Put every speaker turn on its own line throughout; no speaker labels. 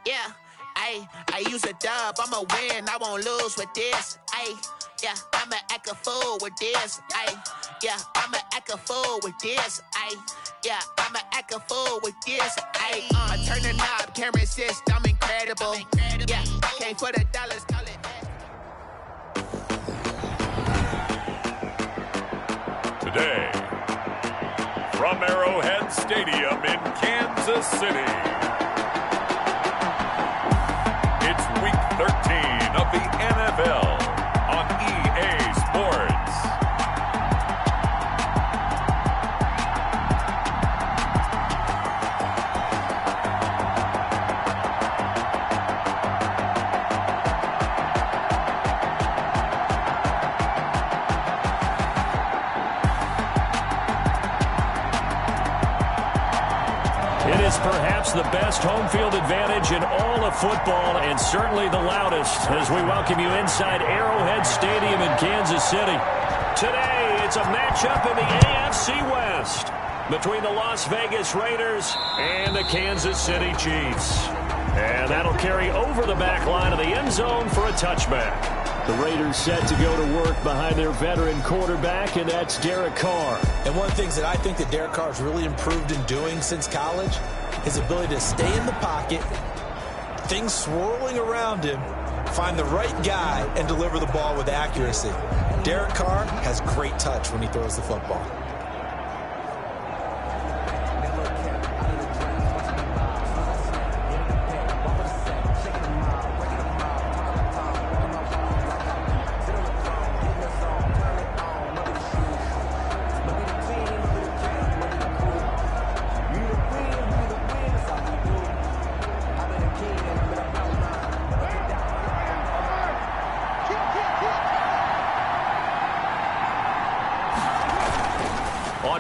Yeah, I use a dub, I'ma win, I won't lose with this. Yeah, I'ma act a fool with this. Yeah, I'ma act a fool with this. Yeah, I'ma act a fool with this. I turn the knob, can't resist, I'm incredible. Yeah, came for the dollars, call it.
Today, from Arrowhead Stadium in Kansas City, it's Week 13 of the NFL on EA Sports.
It is perhaps the best home field advantage in all of football, and certainly the loudest, as we welcome you inside Arrowhead Stadium in Kansas City. Today, it's a matchup in the AFC West between the Las Vegas Raiders and the Kansas City Chiefs. And that'll carry over the back line of the end zone for a touchback. The Raiders set to go to work behind their veteran quarterback, and that's Derek Carr.
And one of the things that I think that Derek Carr has really improved in doing since college, his ability to stay in the pocket, things swirling around him, find the right guy, and deliver the ball with accuracy. Derek Carr has great touch when he throws the football.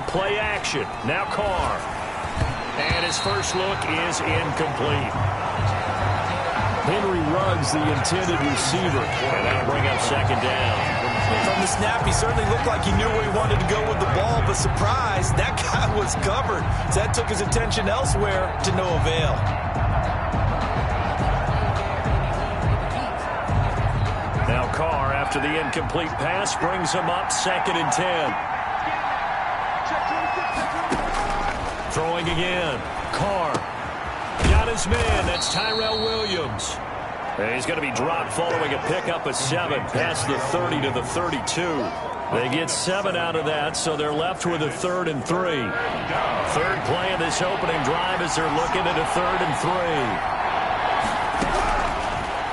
Play action. Now Carr. And his first look is incomplete.
Henry Ruggs, the intended receiver.
And that'll bring up second down.
From the snap, he certainly looked like he knew where he wanted to go with the ball, but surprise, that guy was covered. So that took his attention elsewhere to no avail.
Now Carr, after the incomplete pass, brings him up 2nd and 10. Throwing again. Carr got his man. That's Tyrell Williams. And he's going to be dropped following a pickup of 7 past the 30 to the 32. They get 7 out of that, so they're left with a 3rd and 3. Third play of this opening drive as they're looking at a 3rd and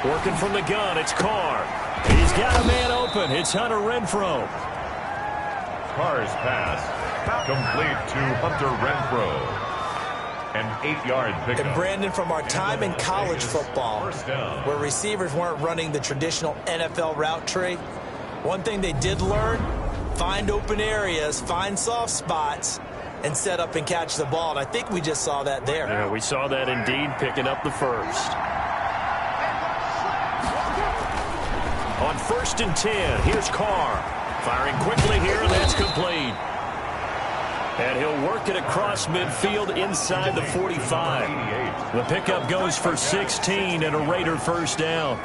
3. Working from the gun, it's Carr. He's got a man open. It's Hunter Renfrow.
Carr's pass complete to Hunter Renfrow. An 8-yard pickup.
And Brandon, from our time in college football, where receivers weren't running the traditional NFL route tree, one thing they did learn, find open areas, find soft spots, and set up and catch the ball. And I think we just saw that there.
Yeah, we saw that indeed, picking up the first. On 1st and 10, here's Carr. Firing quickly here, and that's complete. And he'll work it across midfield inside the 45. The pickup goes for 16 and a Raider first down.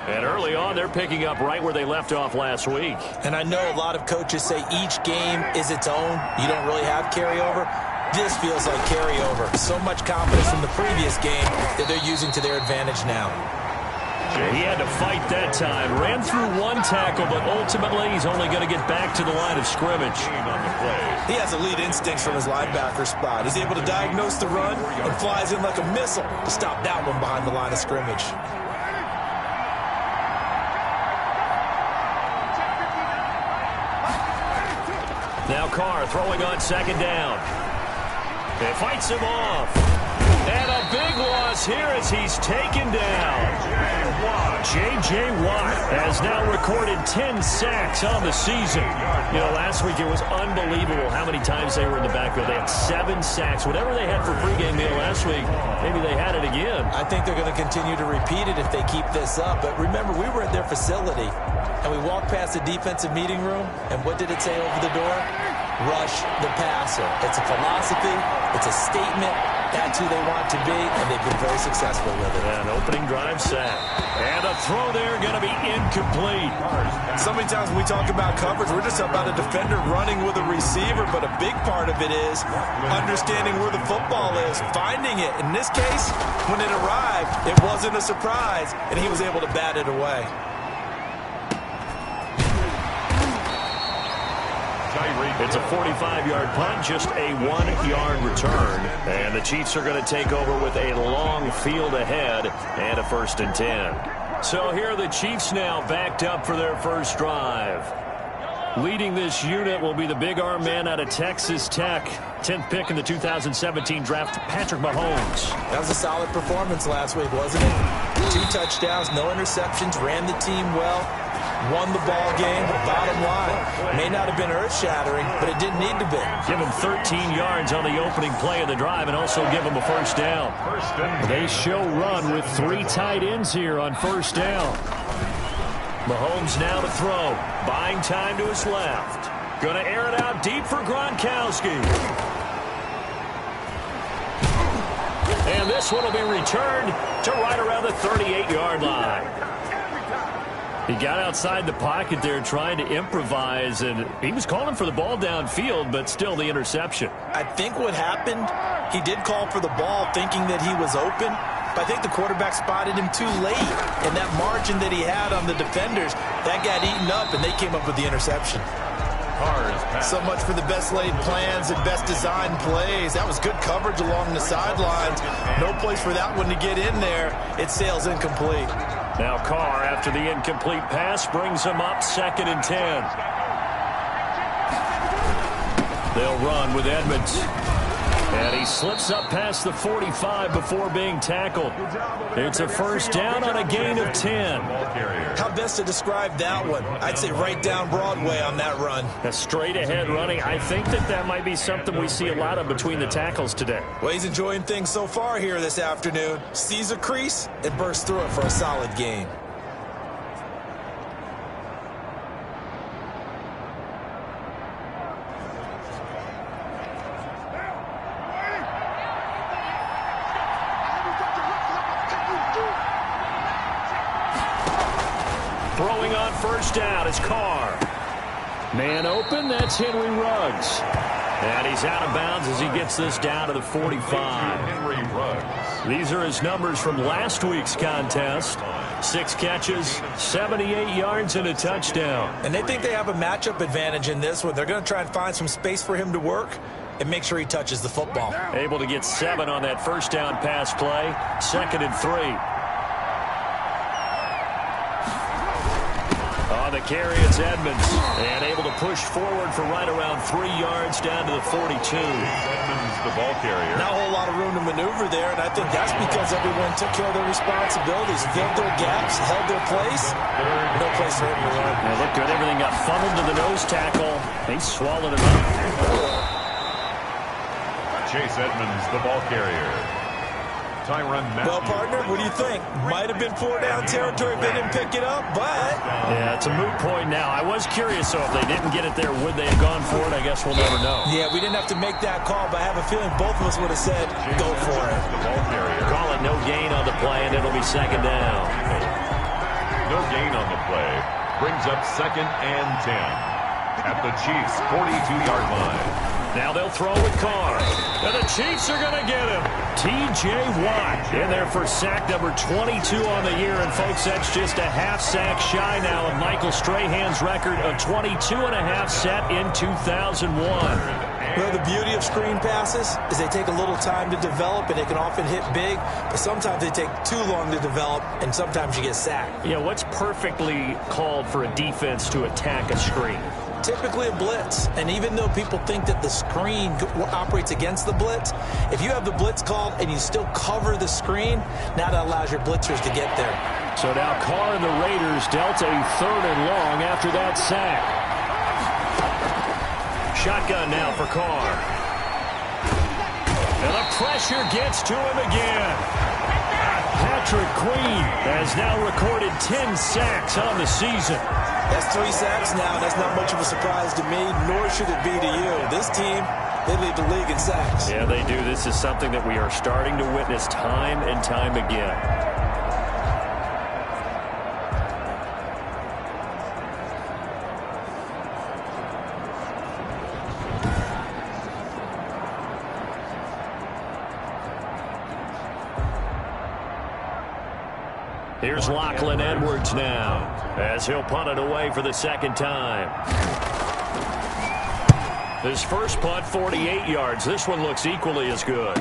And early on, they're picking up right where they left off last week.
And I know a lot of coaches say each game is its own. You don't really have carryover. This feels like carryover. So much confidence from the previous game that they're using to their advantage now.
He had to fight that time. Ran through one tackle, but ultimately he's only going to get back to the line of scrimmage.
He has elite instincts from his linebacker spot. He's able to diagnose the run and flies in like a missile to stop that one behind the line of scrimmage.
Now Carr throwing on 2nd down. It fights him off. And a big loss here as he's taken down. J.J. Watt has now recorded 10 sacks on the season. You know, last week it was unbelievable how many times they were in the backfield. They had 7 sacks. Whatever they had for pregame meal last week, maybe they had it again.
I think they're going to continue to repeat it if they keep this up. But remember, we were at their facility, and we walked past the defensive meeting room, and what did it say over the door? Rush the passer. It's a philosophy. It's a statement. That's who they want to be, and they've been very successful with it.
An opening drive sack. And a throw there going to be incomplete.
So many times when we talk about coverage, we're just about a defender running with a receiver, but a big part of it is understanding where the football is, finding it. In this case, when it arrived, it wasn't a surprise, and he was able to bat it away.
It's a 45-yard punt, just a 1-yard return. And the Chiefs are going to take over with a long field ahead and a 1st and 10. So here are the Chiefs now backed up for their first drive. Leading this unit will be the big arm man out of Texas Tech. 10th pick in the 2017 draft, Patrick Mahomes.
That was a solid performance last week, wasn't it? 2 touchdowns, no interceptions, ran the team well. Won the ball game, but bottom line, may not have been earth-shattering, but it didn't need to be.
Give him 13 yards on the opening play of the drive and also give him a 1st down. They show run with 3 tight ends here on 1st down. Mahomes now to throw. Buying time to his left. Going to air it out deep for Gronkowski. And this one will be returned to right around the 38-yard line. He got outside the pocket there trying to improvise, and he was calling for the ball downfield, but still the interception.
I think what happened, he did call for the ball thinking that he was open, but I think the quarterback spotted him too late, and that margin that he had on the defenders, that got eaten up, and they came up with the interception. So much for the best laid plans and best designed plays. That was good coverage along the sidelines. No place for that one to get in there. It sails incomplete.
Now Carr, after the incomplete pass, brings him up 2nd and 10. They'll run with Edmonds. And he slips up past the 45 before being tackled. It's a 1st down on a gain of 10.
How best to describe that one? I'd say right down Broadway on that run.
A straight ahead running. I think that might be something we see a lot of between the tackles today.
Well, he's enjoying things so far here this afternoon. Sees a crease and bursts through it for a solid gain.
Throwing on 1st down is Carr. Man open, that's Henry Ruggs. And he's out of bounds as he gets this down to the 45.
Henry Ruggs.
These are his numbers from last week's contest. 6 catches, 78 yards, and a touchdown.
And they think they have a matchup advantage in this one. They're going to try and find some space for him to work and make sure he touches the football.
Able to get 7 on that 1st down pass play. 2nd and 3. On the carry, it's Edmonds. And able to push forward for right around 3 yards down to the 42.
Edmonds, the ball carrier.
Not a whole lot of room to maneuver there, and I think that's because everyone took care of their responsibilities, filled their gaps, held their place. No place for him to run.
It looked good. Everything got funneled to the nose tackle. He swallowed him up.
Chase Edmonds, the ball carrier.
Well, partner, what do you think? Might have been 4-down territory if they didn't pick it up, but...
Yeah, it's a moot point now. I was curious, so if they didn't get it there, would they have gone for it? I guess we'll never know.
Yeah, we didn't have to make that call, but I have a feeling both of us would have said, go for it.
The ball carrier.
Call it no gain on the play, and it'll be 2nd down.
No gain on the play. Brings up 2nd and 10. At the Chiefs' 42-yard line.
Now they'll throw with Carr. And the Chiefs are going to get him. T.J. Watt in there for sack number 22 on the year. And, folks, that's just a half sack shy now of Michael Strahan's record of 22.5 set in 2001.
Well, the beauty of screen passes is they take a little time to develop, and they can often hit big, but sometimes they take too long to develop, and sometimes you get sacked.
Yeah, what's perfectly called for a defense to attack a screen?
Typically a blitz, and even though people think that the screen operates against the blitz, if you have the blitz called and you still cover the screen, now that allows your blitzers to get there.
So now Carr and the Raiders dealt a 3rd and long after that sack. Shotgun now for Carr. And the pressure gets to him again. Patrick Queen has now recorded 10 sacks on the season.
That's 3 sacks now, and that's not much of a surprise to me, nor should it be to you. This team, they lead the league in sacks.
Yeah, they do. This is something that we are starting to witness time and time again. Here's Lachlan Edwards now, as he'll punt it away for the second time. His first punt, 48 yards. This one looks equally as good.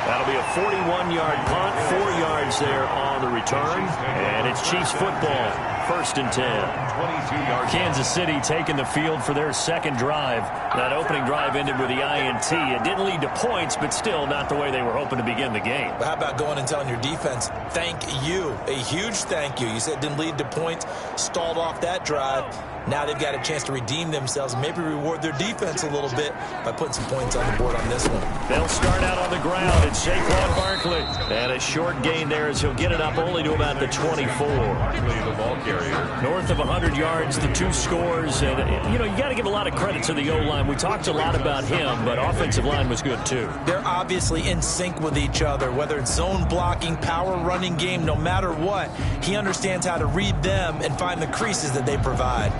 That'll be a 41-yard punt, 4 yards there on the return. And it's Chiefs football, 1st and 10. Kansas City taking the field for their second drive. That opening drive ended with the INT. It didn't lead to points, but still not the way they were hoping to begin the game.
But how about going and telling your defense, thank you, a huge thank you. You said it didn't lead to points, stalled off that drive. Now they've got a chance to redeem themselves and maybe reward their defense a little bit by putting some points on the board on this one.
They'll start out on the ground. It's Saquon Barkley. And a short gain there as he'll get it up only to about the 24.
The ball carrier.
North of 100 yards, the 2 scores. And, you know, you got to give a lot of credit to the O-line. We talked a lot about him, but offensive line was good too.
They're obviously in sync with each other, whether it's zone blocking, power running game, no matter what. He understands how to read them and find the creases that they provide.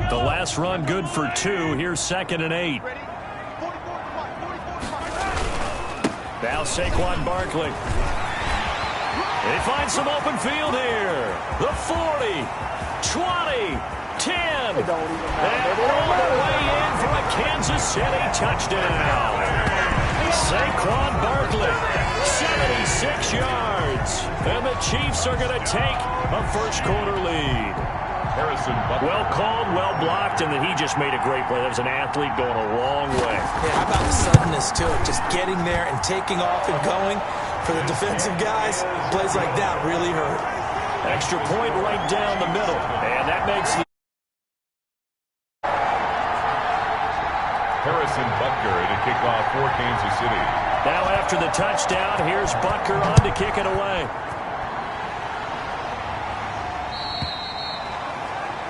The last run good for 2. Here's 2nd and 8. Now Saquon Barkley. They find some open field here. The 40, 20, 10. And all the way in for a Kansas City touchdown. Saquon Barkley, 76 yards. And the Chiefs are going to take a first-quarter lead. Well called, well blocked, and then he just made a great play. That was an athlete going a long way.
Yeah, how about the suddenness to it? Just getting there and taking off and going. For the defensive guys, plays like that really hurt.
Extra point right down the middle, and that makes the...
Harrison Butker to kick off for Kansas City.
Now after the touchdown, here's Butker on to kick it away.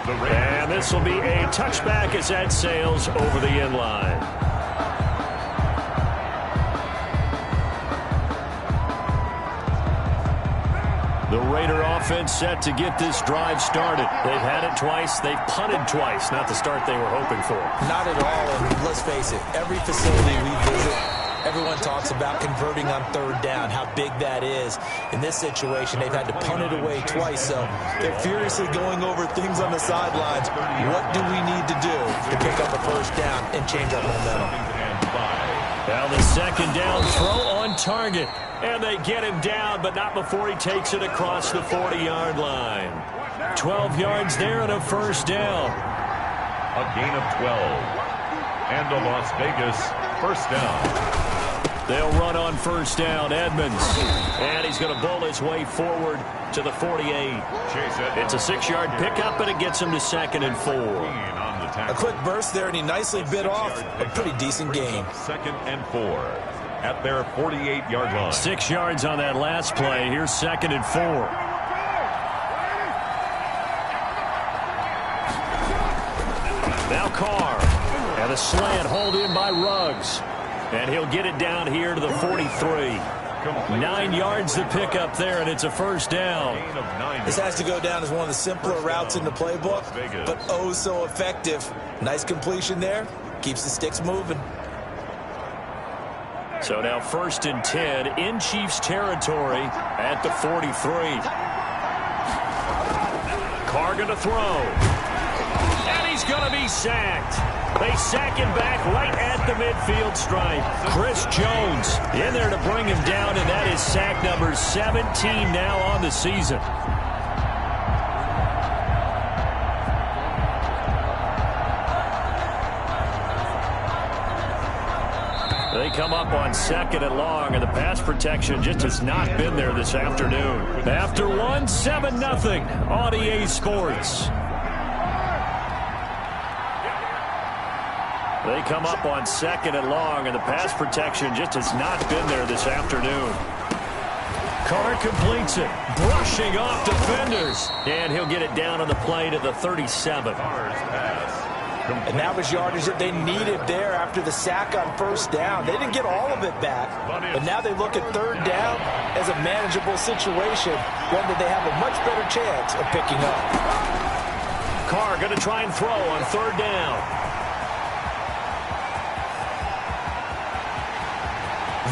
And this will be a touchback as that sails over the end line. The Raider offense set to get this drive started. They've had it twice. They've punted twice. Not the start they were hoping for.
Not at all. And let's face it, every facility we visit, everyone talks about converting on 3rd down, how big that is. In this situation, they've had to punt it away twice, so they're furiously going over things on the sidelines. What do we need to do to pick up a first down and change our momentum?
Now the 2nd down throw on target. And they get him down, but not before he takes it across the 40-yard line. 12 yards there and a first down.
A gain of 12. And a Las Vegas first down.
They'll run on first down, Edmonds. And he's going to bowl his way forward to the 48. It's a 6-yard pickup, and it gets him to 2nd and 4.
A quick burst there, and he nicely bit off a pretty decent gain.
2nd and 4. At their 48-yard line.
6 yards on that last play. Here's 2nd and 4. Now Carr. And a slant hauled in by Ruggs. And he'll get it down here to the 43. 9 yards to pick up there, and it's a first down.
This has to go down as one of the simpler routes in the playbook, but oh so effective. Nice completion there. Keeps the sticks moving.
So now 1st and 10 in Chiefs territory at the 43. Carr going to throw. And he's going to be sacked. They sack him back right at the midfield stripe. Chris Jones in there to bring him down, and that is sack number 17 now on the season. They come up on 2nd and long, and the pass protection just has not been there this afternoon. After one, 7-0 on EA Sports. They come up on 2nd and long, and the pass protection just has not been there this afternoon. Carr completes it, brushing off defenders. And he'll get it down on the play to the 37.
And that was yardage that they needed there after the sack on 1st down. They didn't get all of it back, but now they look at 3rd down as a manageable situation, one that they have a much better chance of picking up.
Carr going to try and throw on 3rd down.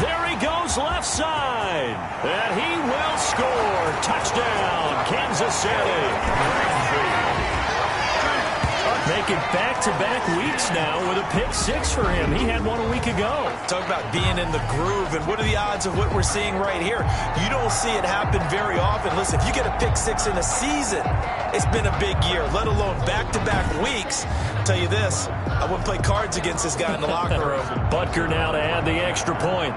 There he goes left side. And he will score. Touchdown, Kansas City. Making back-to-back weeks now with a pick 6 for him. He had one a week ago.
Talk about being in the groove, and what are the odds of what we're seeing right here? You don't see it happen very often. Listen, if you get a pick 6 in a season, it's been a big year, let alone back-to-back weeks. I'll tell you this, I wouldn't play cards against this guy in the locker room.
Butker now to add the extra point.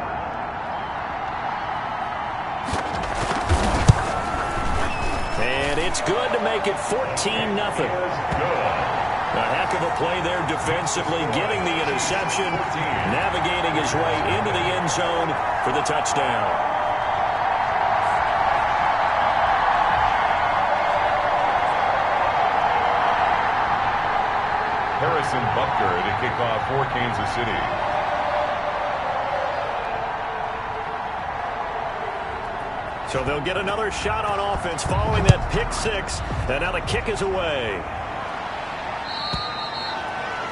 And it's good to make it 14-0. A heck of a play there defensively, getting the interception, navigating his way into the end zone for the touchdown.
Harrison Butker to kick off for Kansas City.
So they'll get another shot on offense following that pick 6, and now the kick is away.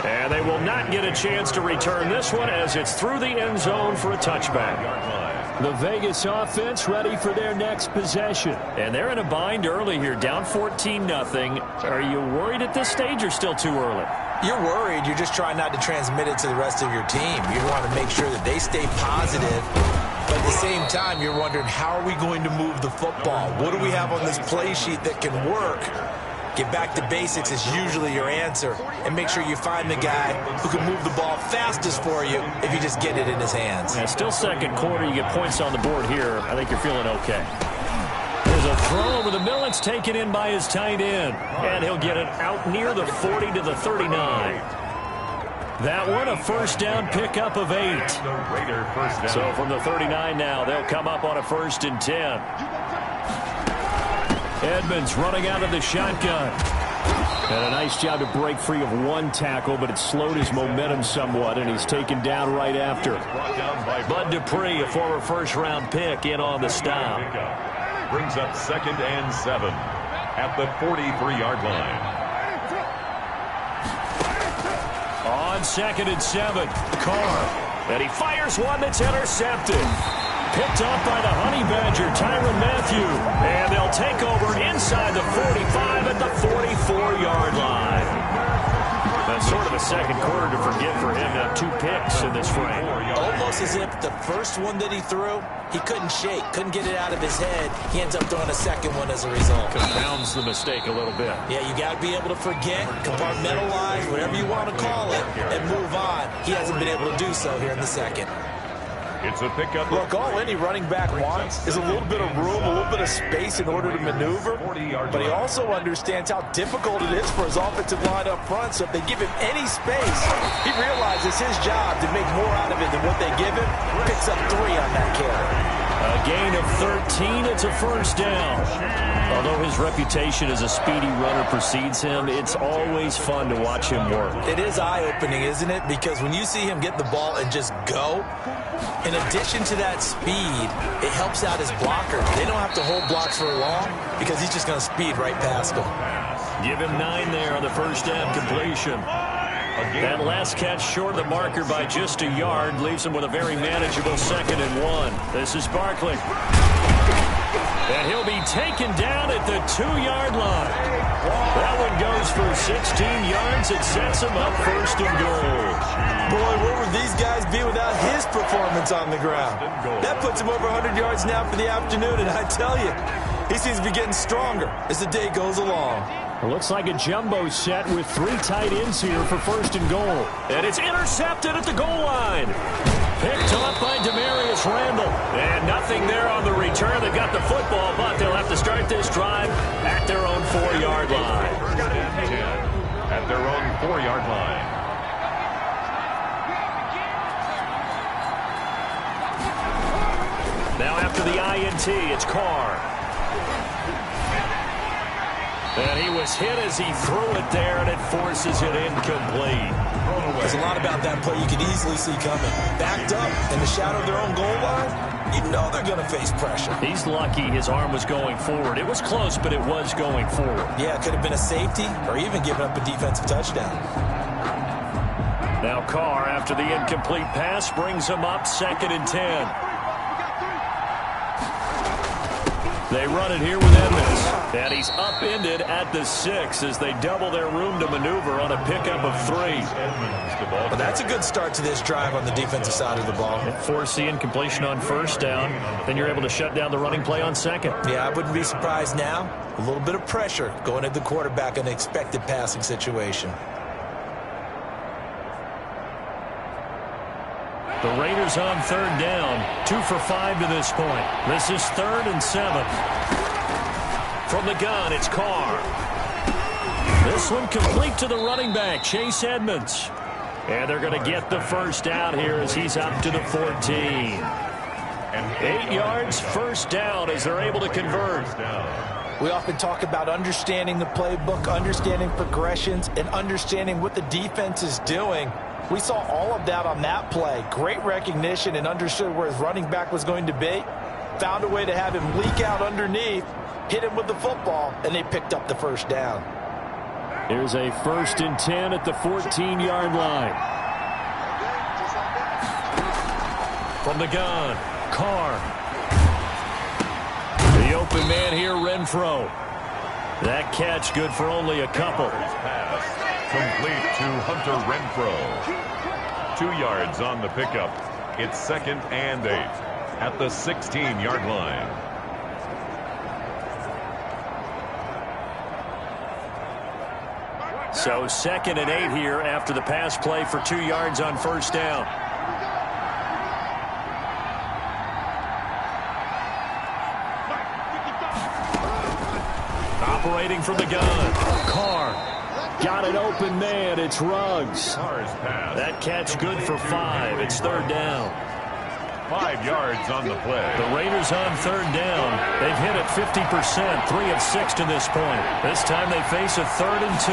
And they will not get a chance to return this one as it's through the end zone for a touchback. The Vegas offense ready for their next possession. And they're in a bind early here, down 14-0. Are you worried at this stage or still too early?
You're worried. You're just trying not to transmit it to the rest of your team. You want to make sure that they stay positive. But at the same time, you're wondering, how are we going to move the football? What do we have on this play sheet that can work? Get back to basics is usually your answer. And make sure you find the guy who can move the ball fastest for you if you just get it in his hands.
Yeah, still 2nd quarter. You get points on the board here. I think you're feeling okay. There's a throw over the middle. It's taken in by his tight end. And he'll get it out near the 40 to the 39. That one a 1st down pickup of 8. So from the 39 now, they'll come up on a 1st and 10. Edmonds running out of the shotgun. And a nice job to break free of one tackle, but it slowed his momentum somewhat, and he's taken down right after. Bud Dupree, a former 1st-round pick, in on the stop.
Brings up 2nd and 7 at the 43-yard line.
On 2nd and 7, Carr. And he fires one that's intercepted. Picked up by the Honey Badger, Tyrann Mathieu. And they'll take over inside the 45 at the 44-yard line. That's sort of a 2nd quarter to forget for him. Now 2 picks in this frame.
Almost as if the first one that he threw, he couldn't shake, couldn't get it out of his head. He ends up throwing a 2nd one as a result.
Compounds the mistake a little bit.
Yeah, you got to be able to forget, compartmentalize, whatever you want to call it, and move on. He hasn't been able to do so here in the 2nd.
It's a pickup.
Look, all any running back wants is a little bit of room, a little bit of space in order to maneuver. But he also understands how difficult it is for his offensive line up front. So if they give him any space, he realizes his job to make more out of it than what they give him. Picks up 3 on that carry.
A gain of 13. It's a 1st down. Although his reputation as a speedy runner precedes him, it's always fun to watch him work.
It is eye-opening, isn't it? Because when you see him get the ball and just go, in addition to that speed, it helps out his blockers. They don't have to hold blocks for long because he's just going to speed right past them.
Give him 9 there on the 1st down completion. That last catch short of the marker by just a yard leaves him with a very manageable 2nd and 1. This is Barkley. And he'll be taken down at the 2-yard line. That one goes for 16 yards. It sets him up 1st and goal.
Boy, where would these guys be without his performance on the ground? That puts him over 100 yards now for the afternoon, and I tell you, he seems to be getting stronger as the day goes along.
It looks like a jumbo set with 3 tight ends here for 1st and goal. And it's intercepted at the goal line. Picked up by Demarius Randall. And nothing there on the return. They got the football, but they'll have to start this drive at their own 4-yard line.
At their own 4-yard line.
after the INT. It's Carr. And he was hit as he threw it there, and it forces it incomplete.
There's a lot about that play you could easily see coming. Backed up in the shadow of their own goal line, you know they're going to face pressure.
He's lucky his arm was going forward. It was close, but it was going forward.
Yeah, it could have been a safety or even given up a defensive touchdown.
Now Carr, after the incomplete pass, brings him up 2nd and 10. They run it here with Edmonds. And he's upended at the 6 as they double their room to maneuver on a pickup of 3.
Well, that's a good start to this drive on the defensive side of the ball.
Force the incompletion on 1st down. Then you're able to shut down the running play on 2nd.
Yeah, I wouldn't be surprised now. A little bit of pressure going at the quarterback in an expected passing situation.
The Raiders on 3rd down. 2 for 5 to this point. This is 3rd and 7. From the gun, it's Carr. This one complete to the running back, Chase Edmonds. And they're going to get the first down here as he's up to the 14. 8 yards, first down as they're able to convert.
We often talk about understanding the playbook, understanding progressions, and understanding what the defense is doing. We saw all of that on that play. Great recognition and understood where his running back was going to be. Found a way to have him leak out underneath, hit him with the football, and they picked up the first down.
Here's a 1st and 10 at the 14-yard line. From the gun, Carr. The open man here, Renfro. That catch good for only a couple.
Complete to Hunter Renfro. 2 yards on the pickup. It's 2nd and 8 at the 16-yard line.
So 2nd and 8 here after the pass play for 2 yards on 1st down. Operating from the gun. Carr. Got an open man. It's Ruggs. That catch good for 5. It's 3rd down.
5 yards on the play.
The Raiders on 3rd down. They've hit it 50%, 3 of 6 to this point. This time they face a 3rd and 2.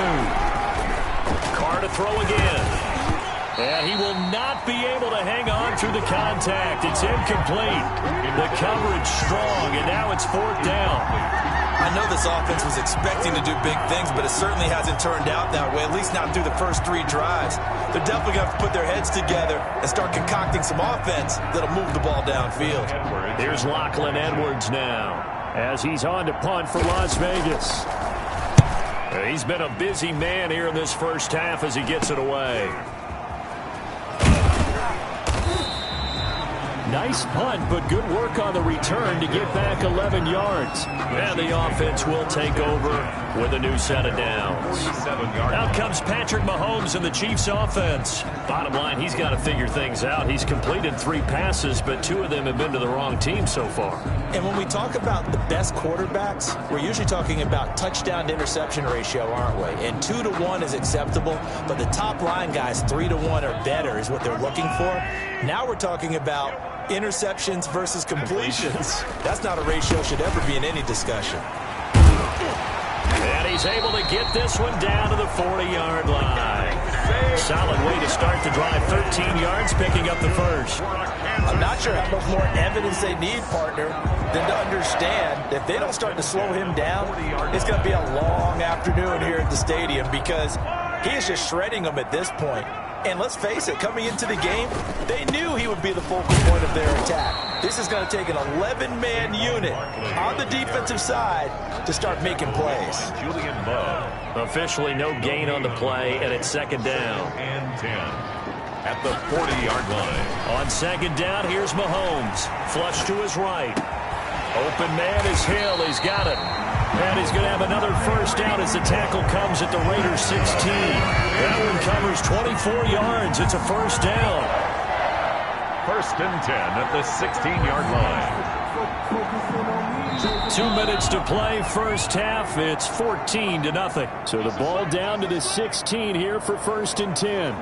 Carr to throw again. And he will not be able to hang on through the contact. It's incomplete. The coverage strong, and now it's 4th down.
I know this offense was expecting to do big things, but it certainly hasn't turned out that way, at least not through the first 3 drives. They're definitely going to have to put their heads together and start concocting some offense that'll move the ball downfield.
Here's Lachlan Edwards now as he's on to punt for Las Vegas. He's been a busy man here in this first half as he gets it away. Nice punt, but good work on the return to get back 11 yards. And the offense will take over with a new set of downs. Out comes Patrick Mahomes and the Chiefs offense. Bottom line, he's got to figure things out. He's completed 3 passes, but 2 of them have been to the wrong team so far.
And when we talk about the best quarterbacks, we're usually talking about touchdown to interception ratio, aren't we? And 2 to 1 is acceptable, but the top line guys 3 to 1 or better is what they're looking for. Now we're talking about interceptions versus completions. That's not a ratio should ever be in any discussion.
And he's able to get this one down to the 40-yard line. Solid way to start the drive. 13 yards, picking up the first.
I'm not sure how much more evidence they need, partner, than to understand that if they don't start to slow him down, it's going to be a long afternoon here at the stadium because he is just shredding them at this point. And let's face it, coming into the game, they knew he would be the focal point of their attack. This is going to take an 11-man unit on the defensive side to start making plays.
Officially no gain on the play, and it's 2nd down.
And 10 at the 40-yard line.
On 2nd down, here's Mahomes. Flush to his right. Open man is Hill. He's got it. And he's going to have another first down as the tackle comes at the Raiders 16. That one covers 24 yards. It's a first down.
1st and 10 at the 16-yard line.
2 minutes to play, first half. It's 14-0. So the ball down to the 16 here for 1st and 10.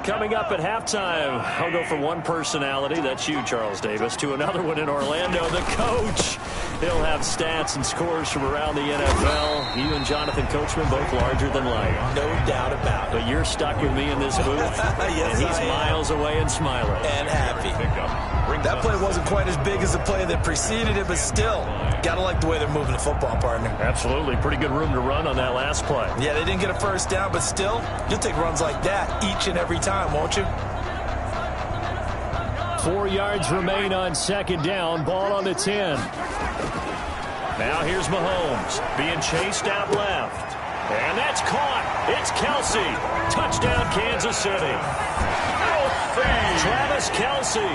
Coming up at halftime, I'll go from one personality, that's you, Charles Davis, to another one in Orlando, the coach. He'll have stats and scores from around the NFL. You and Jonathan Coachman, both larger than life.
No doubt about it.
But you're stuck with me in this booth,
yes,
and he's miles away and smiling.
And happy. That play wasn't quite as big as the play that preceded it, but still, got to like the way they're moving the football, partner.
Absolutely. Pretty good room to run on that last play.
Yeah, they didn't get a first down, but still, you'll take runs like that each and every time, won't you?
4 yards remain on second down. Ball on the 10. Now here's Mahomes being chased out left. And that's caught. It's Kelsey. Touchdown, Kansas City. Travis Kelsey,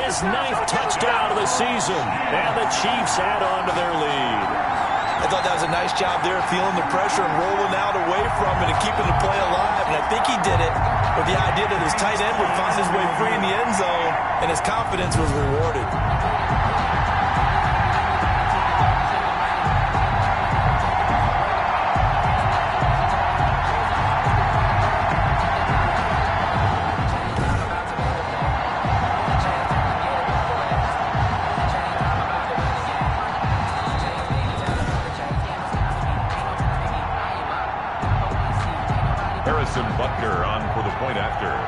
his 9th touchdown of the season. And the Chiefs add on to their lead.
I thought that was a nice job there, feeling the pressure and rolling out away from it and keeping the play alive. And I think he did it with the idea that his tight end would find his way free in the end zone, and his confidence was rewarded.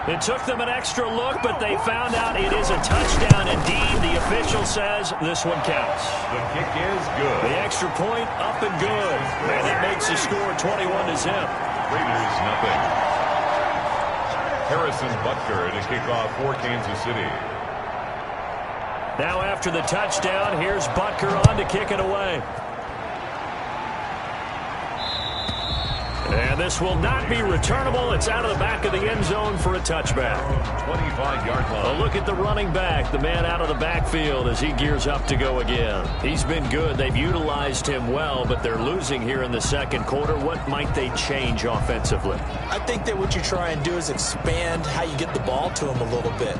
It took them an extra look, but they found out it is a touchdown indeed. The official says this one counts.
The kick is good.
The extra point up and good. And it makes the score 21-0.
Raiders nothing. Harrison Butker to kick off for Kansas City.
Now after the touchdown, here's Butker on to kick it away. And this will not be returnable. It's out of the back of the end zone for a touchback.
25-yard line.
A look at the running back, the man out of the backfield as he gears up to go again. He's been good. They've utilized him well, but they're losing here in the second quarter. What might they change offensively?
I think that what you try and do is expand how you get the ball to him a little bit.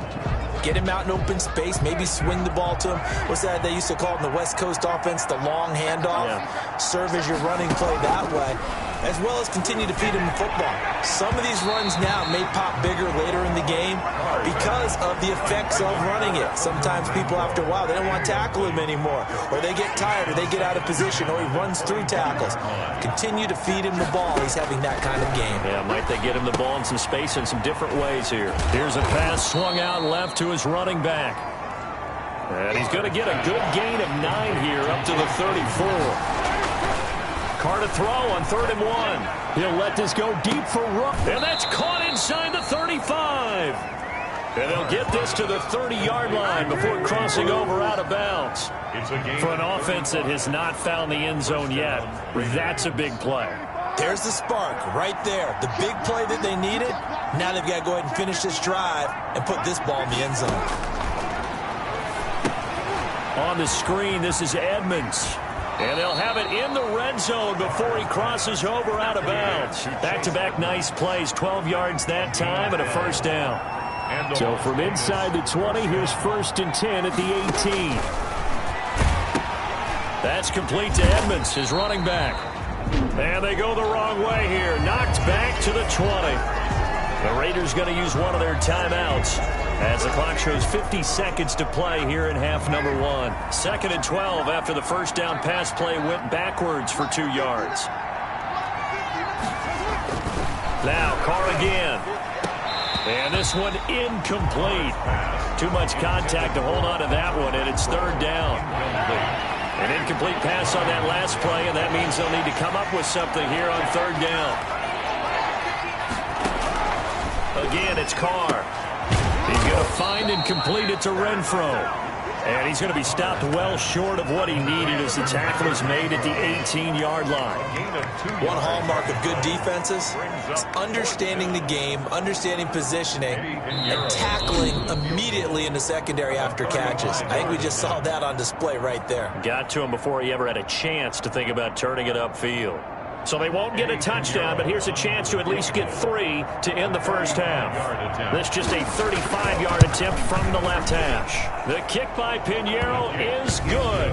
Get him out in open space, maybe swing the ball to him. What's that they used to call it in the West Coast offense, the long handoff? Yeah. Serve as your running play that way, as well as continue to feed him the football. Some of these runs now may pop bigger later in the game because of the effects of running it. Sometimes people, after a while, they don't want to tackle him anymore, or they get tired, or they get out of position, or he runs through tackles. Continue to feed him the ball. He's having that kind of game.
Yeah, might they get him the ball in some space in some different ways here. Here's a pass swung out left to his running back. And he's going to get a good gain of 9 here up to the 34. Carr to throw on 3rd and 1. He'll let this go deep for Rook. And that's caught inside the 35. And they'll get this to the 30-yard line before crossing over out of bounds. For an offense that has not found the end zone yet, that's a big play.
There's the spark right there. The big play that they needed. Now they've got to go ahead and finish this drive and put this ball in the end zone.
On the screen, this is Edmonds. And they'll have it in the red zone before he crosses over out of bounds. Back-to-back nice plays, 12 yards that time and a first down. So from inside the 20, here's 1st and 10 at the 18. That's complete to Edmonds, his running back. And they go the wrong way here. Knocked back to the 20. The Raiders going to use one of their timeouts as the clock shows 50 seconds to play here in half number 1. 2nd and 12 after the first down pass play went backwards for 2 yards. Now Carr again. And this one incomplete. Too much contact to hold on to that one, and it's 3rd down. An incomplete pass on that last play, and that means they'll need to come up with something here on 3rd down. Again, it's Carr. He's going to find and complete it to Renfro. And he's going to be stopped well short of what he needed as the tackle is made at the 18-yard line.
One hallmark of good defenses is understanding the game, understanding positioning, and tackling immediately in the secondary after catches. I think we just saw that on display right there.
Got to him before he ever had a chance to think about turning it upfield. So they won't get a touchdown, but here's a chance to at least get 3 to end the first half. This just a 35-yard attempt from the left hash. The kick by Pinheiro is good.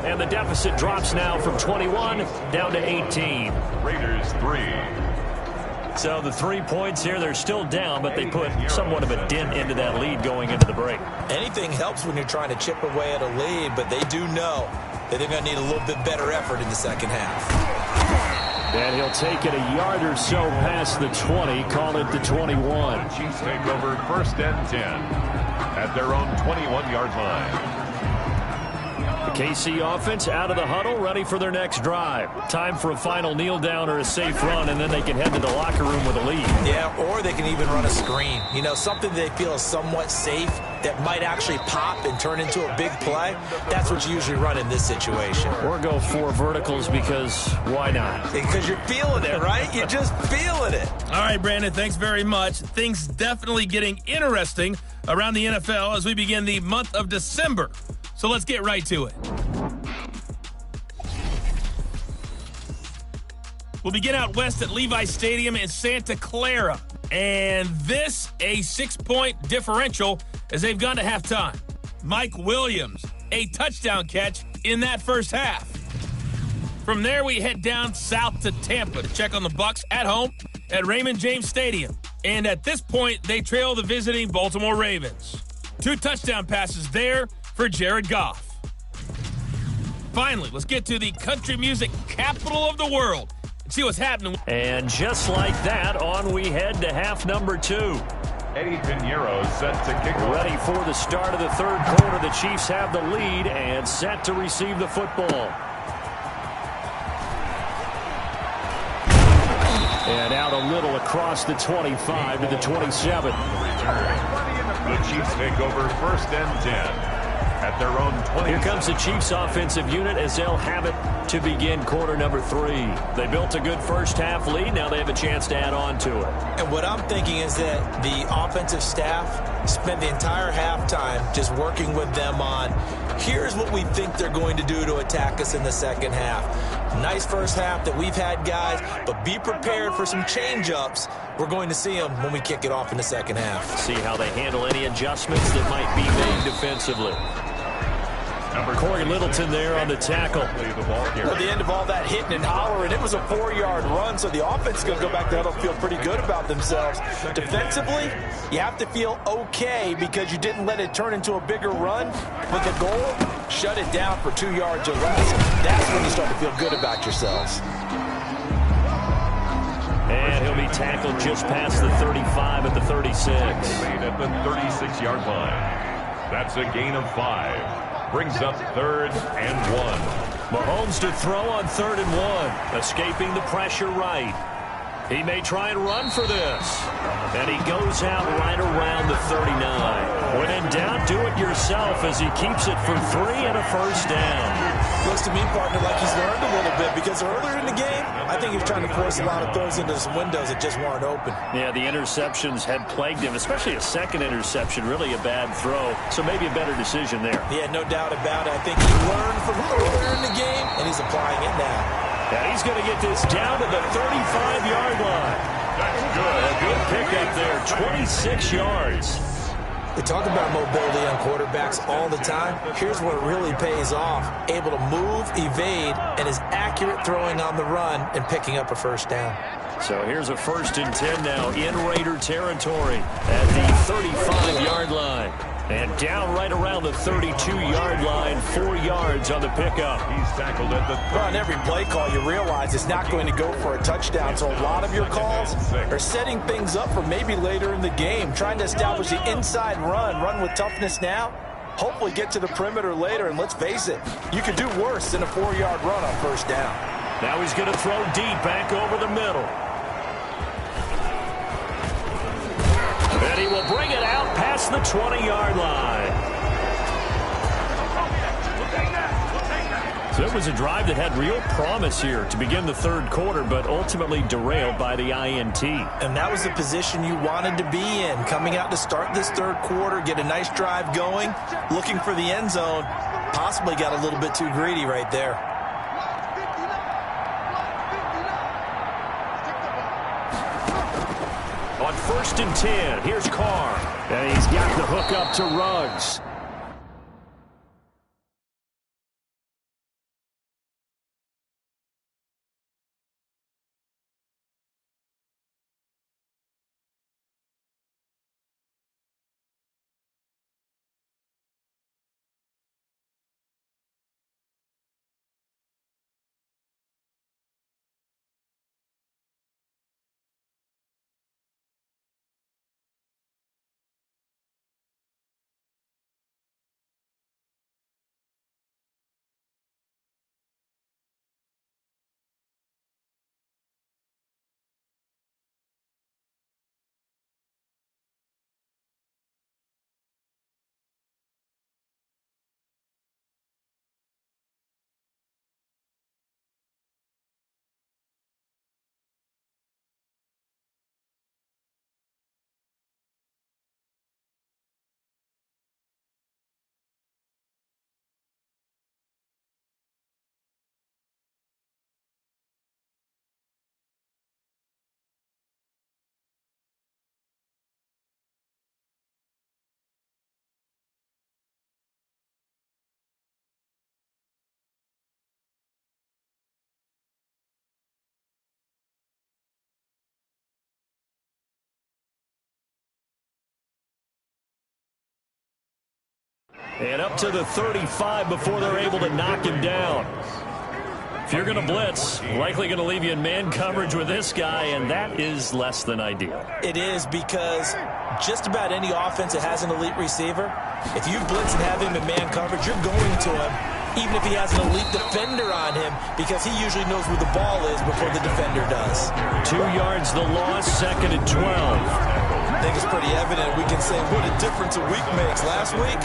And the deficit drops now from 21 down to 18.
Raiders 3.
So the 3 points here, they're still down, but they put somewhat of a dent into that lead going into the break.
Anything helps when you're trying to chip away at a lead, but they do know that they're going to need a little bit better effort in the second half.
And he'll take it a yard or so past the 20, call it the 21.
The Chiefs take over 1st and 10 at their own 21-yard line.
The KC offense out of the huddle, ready for their next drive. Time for a final kneel down or a safe run, and then they can head to the locker room with a lead.
Yeah, or they can even run a screen. You know, something they feel is somewhat safe that might actually pop and turn into a big play. That's what you usually run in this situation.
Or go 4 verticals because why not?
Because you're feeling it, right? You're just feeling it.
All right, Brandon, thanks very much. Things definitely getting interesting around the NFL as we begin the month of December. So let's get right to it. We'll begin out west at Levi Stadium in Santa Clara. And this, a 6-point differential as they've gone to halftime. Mike Williams, a touchdown catch in that first half. From there, we head down south to Tampa to check on the Bucs at home at Raymond James Stadium. And at this point, they trail the visiting Baltimore Ravens. 2 touchdown passes there for Jared Goff. Finally, let's get to the country music capital of the world and see what's happening.
And just like that, on we head to half number 2.
Eddie Pinheiro set to kick off.
Ready for the start of the third quarter. The Chiefs have the lead and set to receive the football. And out a little across the 25 to the 27.
The Chiefs take over 1st and 10 at their own 20.
Here comes the Chiefs offensive unit as they'll have it to begin quarter number 3. They built a good first half lead. Now they have a chance to add on to it.
And what I'm thinking is that the offensive staff spent the entire halftime just working with them on, here's what we think they're going to do to attack us in the second half. Nice first half that we've had, guys, but be prepared for some change-ups. We're going to see them when we kick it off in the second half.
See how they handle any adjustments that might be made defensively. Corey Littleton there on the tackle.
At the end of all that hitting and hollering, it was a 4-yard run, so the offense is going to go back there and feel pretty good about themselves. Defensively, you have to feel okay because you didn't let it turn into a bigger run, but the goal, shut it down for 2 yards or less. That's when you start to feel good about yourselves.
And he'll be tackled just past the 35 at the 36.
Made at the 36-yard line. That's a gain of 5. Brings up 3rd and 1.
Mahomes to throw on 3rd and 1. Escaping the pressure right. He may try and run for this. And he goes out right around the 39. When in doubt, do it yourself as he keeps it for 3 and a first down.
Looks to me, partner, like he's learned a little bit because earlier in the game, I think he was trying to force a lot of throws into some windows that just weren't open.
Yeah, the interceptions had plagued him, especially a second interception, really a bad throw. So maybe a better decision there.
Yeah, no doubt about it. I think he learned from earlier in the game, and he's applying it now.
And he's going to get this down to the 35-yard line.
That's good.
A good pickup there, 26 yards.
We talk about mobility on quarterbacks all the time. Here's where it really pays off. Able to move, evade, and is accurate throwing on the run and picking up a first down.
So here's a 1st and 10 now in Raider territory at the 35-yard line. And down right around the 32-yard line, 4 yards on the pickup.
He's tackled at the
On every play call, you realize it's not going to go for a touchdown. So a lot of your calls are setting things up for maybe later in the game, trying to establish the inside run with toughness now. Hopefully get to the perimeter later, and let's face it, you could do worse than a 4-yard run on first down.
Now he's going to throw deep back over the middle. And he will bring it out past the 20-yard line. So it was a drive that had real promise here to begin the third quarter, but ultimately derailed by the INT.
And that was the position you wanted to be in, coming out to start this third quarter, get a nice drive going, looking for the end zone. Possibly got a little bit too greedy right there.
On 1st and 10, here's Carr. And he's got the hook up to Ruggs. And up to the 35 before they're able to knock him down. If you're going to blitz, likely going to leave you in man coverage with this guy, and that is less than ideal.
It is, because just about any offense that has an elite receiver, if you blitz and have him in man coverage, you're going to him, even if he has an elite defender on him, because he usually knows where the ball is before the defender does.
2 yards the loss, 2nd and 12.
I think it's pretty evident. We can say what a difference a week makes. Last week,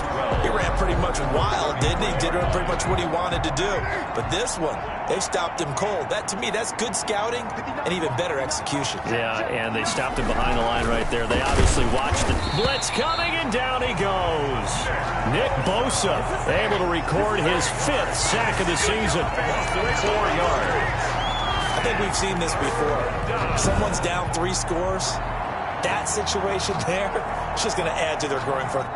he ran pretty much wild, didn't he? Did pretty much what he wanted to do. But this one, they stopped him cold. That, to me, that's good scouting and even better execution.
Yeah, and they stopped him behind the line right there. They obviously watched the blitz coming, and down he goes. Nick Bosa able to record his 5th sack of the season. 4 yards.
I think we've seen this before. Someone's down 3 scores. That situation there, it's just going to add to their growing front.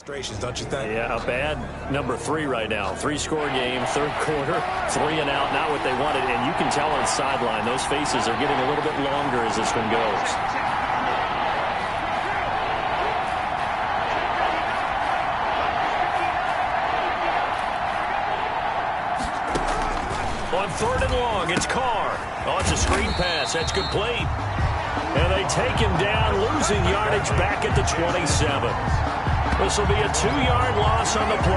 Don't you think?
Yeah, a bad number 3 right now. 3-score game, third quarter, 3 and out, not what they wanted. And you can tell on the sideline, those faces are getting a little bit longer as this one goes. On 3rd and long, it's Carr. Oh, it's a screen pass. That's complete. And they take him down, losing yardage back at the 27. This will be a 2-yard loss on the play.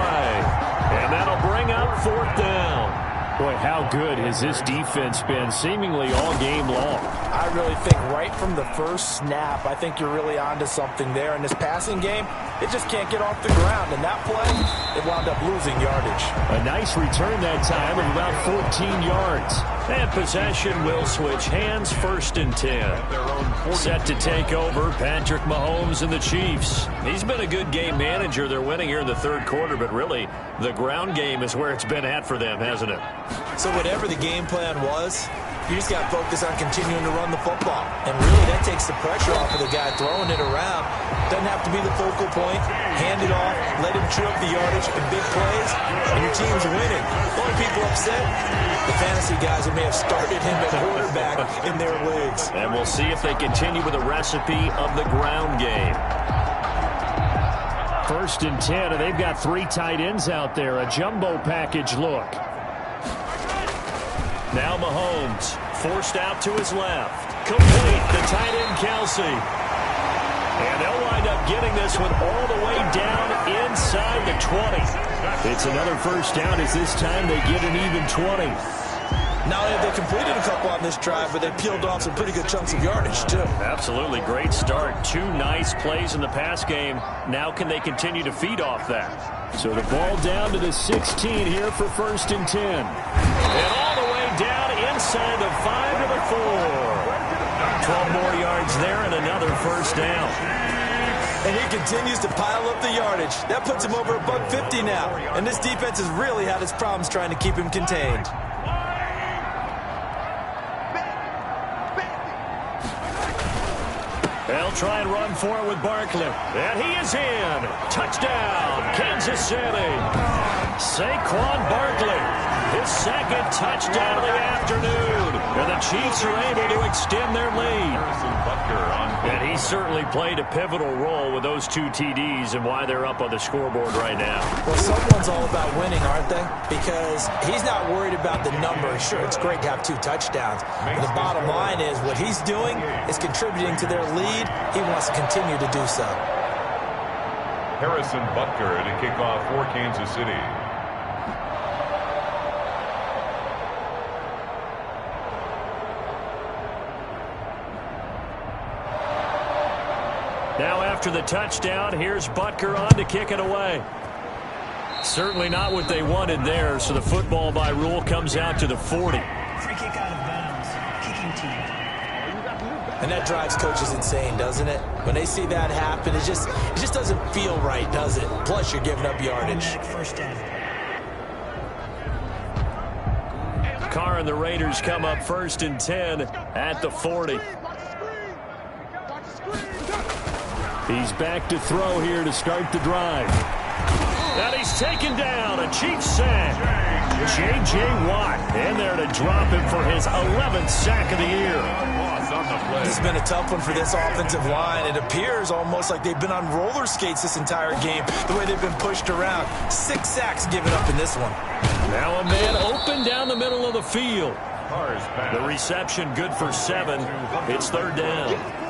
And that'll bring up 4th down.
Boy, how good has this defense been seemingly all game long?
I really think right from the first snap, I think you're really onto something there. In this passing game, it just can't get off the ground. And that play, it wound up losing yardage.
A nice return that time of about 14 yards.
And possession will switch hands, 1st and 10. Set to take over, Patrick Mahomes and the Chiefs. He's been a good game manager. They're winning here in the 3rd quarter, but really the ground game is where it's been at for them, hasn't it?
So whatever the game plan was, you just got to focus on continuing to run the football. And really, that takes the pressure off of the guy throwing it around. Doesn't have to be the focal point. Hand it off, let him chew up the yardage in big plays, and your team's winning. The only people upset, the fantasy guys who may have started him at quarterback in their leagues.
And we'll see if they continue with the recipe of the ground game.
1st and 10, and they've got 3 tight ends out there. A jumbo package look.
Now Mahomes, forced out to his left. Complete to tight end Kelsey. And they'll wind up getting this one all the way down inside the 20.
It's another 1st down as this time they get an even 20.
Not only have they completed a couple on this drive, but they peeled off some pretty good chunks of yardage, too.
Absolutely. Great start. 2 nice plays in the pass game. Now can they continue to feed off that?
So the ball down to the 16 here for 1st and 10.
And all the way down inside the 5 to the 4. 12 more yards there and another 1st down.
And he continues to pile up the yardage. That puts him over $150 now. And this defense has really had its problems trying to keep him contained.
They'll try and run for it with Barkley. And he is in. Touchdown, Kansas City. Saquon Barkley, his 2nd touchdown of the afternoon. And the Chiefs are able to extend their lead. And he certainly played a pivotal role with those 2 TDs and why they're up on the scoreboard right now.
Well, someone's all about winning, aren't they? Because he's not worried about the number. Sure, it's great to have 2 touchdowns. But the bottom line is what he's doing is contributing to their lead. He wants to continue to do so.
Harrison Butker to kick off for Kansas City.
Now after the touchdown, here's Butker on to kick it away. Certainly not what they wanted there, so the football by rule comes out to the 40.
Free kick out of bounds. Kicking team.
And that drives coaches insane, doesn't it? When they see that happen, it just doesn't feel right, does it? Plus, you're giving up yardage.
First down.
Carr and the Raiders come up 1st and 10 at the 40.
He's back to throw here to start the drive.
And he's taken down. A Chiefs sack. J.J. Watt in there to drop him for his 11th sack of the year.
This has been a tough one for this offensive line. It appears almost like they've been on roller skates this entire game, the way they've been pushed around. 6 sacks given up in this one.
Now a man open down the middle of the field. The reception good for 7. It's 3rd down.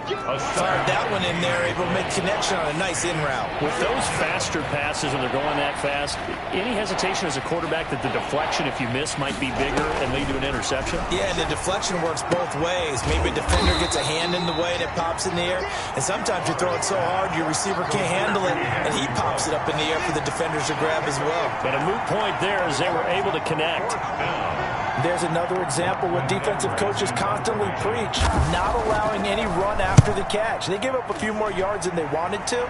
Fired that one in there, able to make connection on a nice in route.
With those faster passes when they're going that fast, any hesitation as a quarterback that the deflection, if you miss, might be bigger and lead to an interception?
Yeah, and the deflection works both ways. Maybe a defender gets a hand in the way and it pops in the air, and sometimes you throw it so hard your receiver can't handle it, and he pops it up in the air for the defenders to grab as well.
But a moot point there as they were able to connect.
There's another example what defensive coaches constantly preach, not allowing any run after the catch. They gave up a few more yards than they wanted to,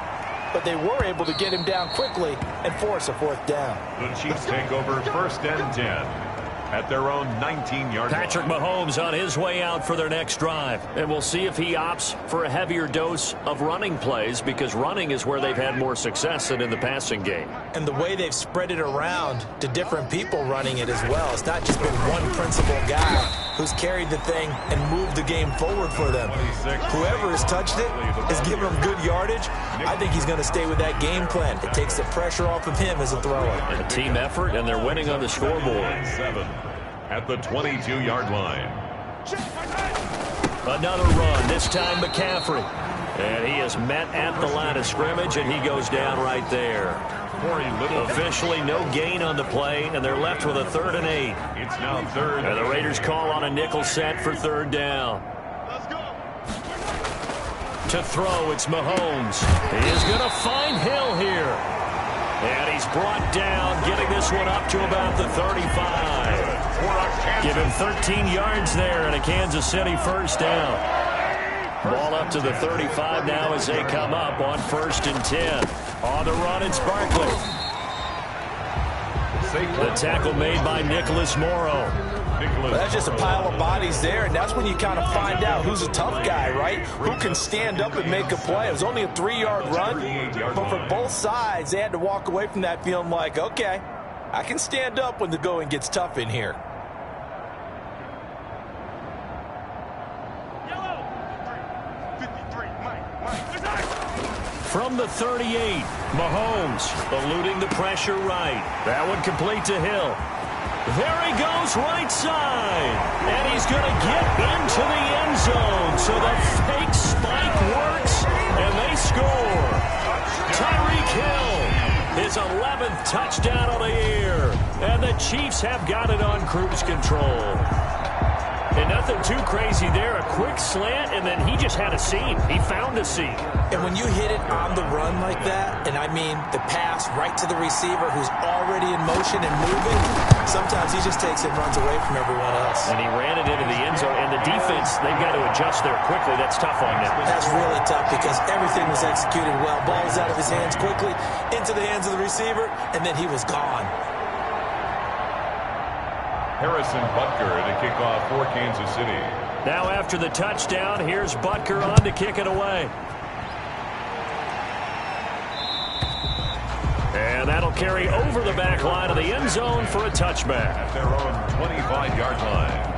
but they were able to get him down quickly and force a 4th down.
The Chiefs take over 1st and 10. at their own 19-yard line.
Patrick Mahomes on his way out for their next drive. And we'll see if he opts for a heavier dose of running plays, because running is where they've had more success than in the passing game.
And the way they've spread it around to different people running it as well. It's not just been one principal guy who's carried the thing and moved the game forward for them. Whoever has touched it has given them good yardage. I think he's going to stay with that game plan. It takes the pressure off of him as a thrower.
A team effort, and they're winning on the scoreboard.
7 at the 22-yard line.
Another run, this time McCaffrey. And he is met at the line of scrimmage, and he goes down right there. Officially no gain on the play, and they're left with a 3rd and 8.
It's now 3rd.
And the Raiders call on a nickel set for 3rd down. To throw, it's Mahomes. He is going to find Hill here. And he's brought down, getting this one up to about the 35. Give him 13 yards there and a Kansas City 1st down. Ball up to the 35 now as they come up on 1st and 10. On the run, it's Barkley. The tackle made by Nicholas Morrow.
Well, that's just a pile of bodies there, and that's when you kind of find out who's a tough guy, right? Who can stand up and make a play. It was only a 3-yard run, but for both sides, they had to walk away from that feeling like, okay, I can stand up when the going gets tough in here.
From the 38, Mahomes eluding the pressure right. That one complete to Hill. There he goes, right side. And he's going to get into the end zone. So the fake spike works, and they score. Tyreek Hill, his 11th touchdown of the year. And the Chiefs have got it on cruise control. And nothing too crazy there. A quick slant, and then he just had a seam. He found a seam.
And when you hit it on the run like that, and I mean the pass right to the receiver who's already in motion and moving, sometimes he just takes it and runs away from everyone else.
And he ran it into the end zone. And the defense, they've got to adjust there quickly. That's tough on them.
That's really tough because everything was executed well. Ball was out of his hands quickly, into the hands of the receiver, and then he was gone.
Harrison Butker to kick off for Kansas City.
Now after the touchdown, here's Butker on to kick it away. And that'll carry over the back line of the end zone for a touchback.
At their own 25-yard line.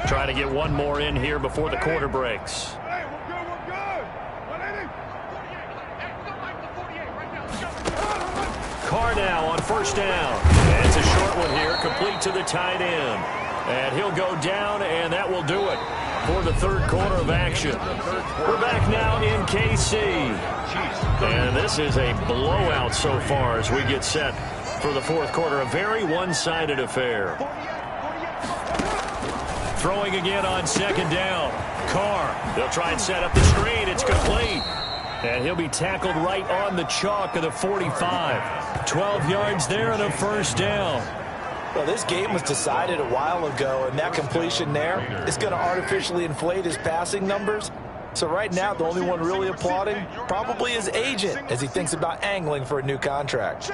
Try to get one more in here before the quarter breaks.
Hey, we're good.
Carr now on 1st down. And it's a short one here, complete to the tight end. And he'll go down, and that will do it for the 3rd quarter of action. We're back now in KC. And this is a blowout so far as we get set for the 4th quarter. A very one-sided affair. Throwing again on 2nd down. Carr, they'll try and set up the screen. It's complete. And he'll be tackled right on the chalk of the 45. 12 yards there and a 1st down.
Well, this game was decided a while ago, and that completion there is going to artificially inflate his passing numbers. So right now, the only one really applauding probably his agent as he thinks about angling for a new contract.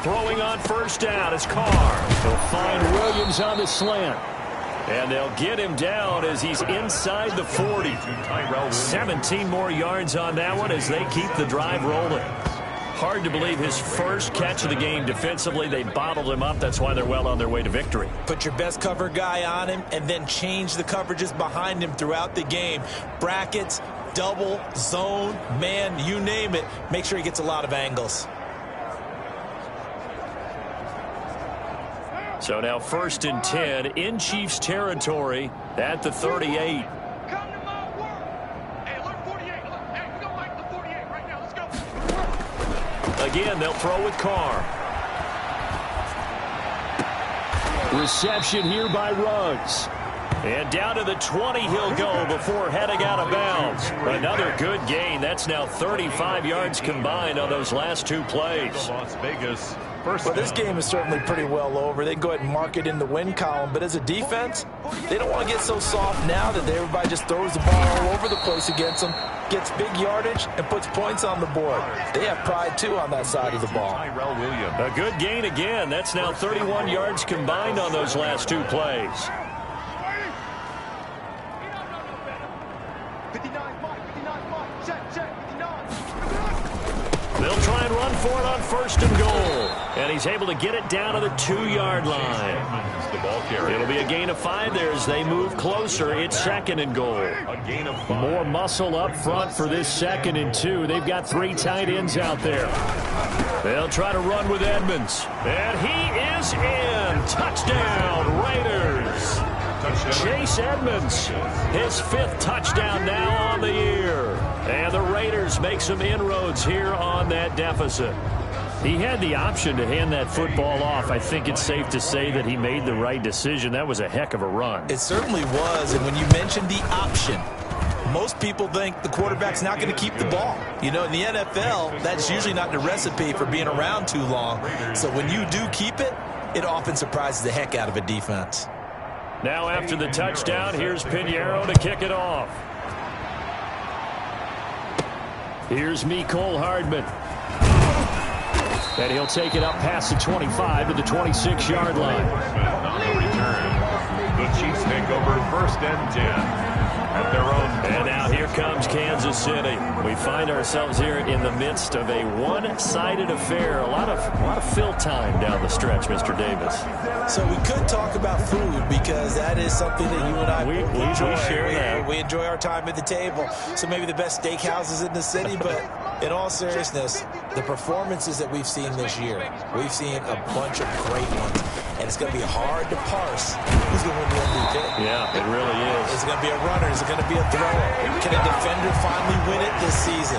Throwing on 1st down is Carr. He'll find Williams on the slant. And they'll get him down as he's inside the 40. 17 more yards on that one as they keep the drive rolling. Hard to believe his first catch of the game defensively. They bottled him up. That's why they're well on their way to victory.
Put your best cover guy on him and then change the coverages behind him throughout the game. Brackets, double, zone, man, you name it. Make sure he gets a lot of angles.
So now 1st and 10 in Chiefs territory at the 38.
Come to my work. Hey, look, 48. Look, hey, we don't like the 48 right now. Let's go.
Again, they'll throw with Carr. Reception here by Ruggs. And down to the 20 he'll go before heading out of bounds. Another good gain. That's now 35 yards combined on those last 2 plays.
Las Vegas
Well, this game is certainly pretty well over. They can go ahead and mark it in the win column. But as a defense, they don't want to get so soft now that everybody just throws the ball all over the place against them, gets big yardage, and puts points on the board. They have pride, too, on that side of the ball.
A good gain again. That's now 31 yards combined on those last two plays.
59, Mike. 59, Mike. Check, 59.
They'll try and run for it on 1st and goal. And he's able to get it down to the 2-yard line. It'll be a gain of 5 there as they move closer. It's 2nd and goal. More muscle up front for this 2nd and 2. They've got 3 tight ends out there. They'll try to run with Edmonds. And he is in. Touchdown, Raiders. Chase Edmonds, his 5th touchdown now on the year. And the Raiders make some inroads here on that deficit. He had the option to hand that football off. I think it's safe to say that he made the right decision. That was a heck of a run.
It certainly was. And when you mentioned the option, most people think the quarterback's not going to keep the ball. You know, in the NFL, that's usually not the recipe for being around too long. So when you do keep it, it often surprises the heck out of a defense.
Now after the touchdown, here's Pinheiro to kick it off. Here's Mecole Hardman. And he'll take it up past the 25 to the 26-yard line.
On the return, the Chiefs take over 1st and 10 at their own.
And now here comes Kansas City. We find ourselves here in the midst of a one-sided affair. A lot of fill time down the stretch, Mr. Davis.
So we could talk about food because that is something that you and I enjoy.
Share that.
We enjoy our time at the table. So maybe the best steakhouses in the city, but in all seriousness, the performances that we've seen this year, we've seen a bunch of great ones. And it's going to be hard to parse who's going to win the MVP.
Yeah, it really is.
Is it going to be a runner? Is it going to be a thrower? Can a defender finally win it this season?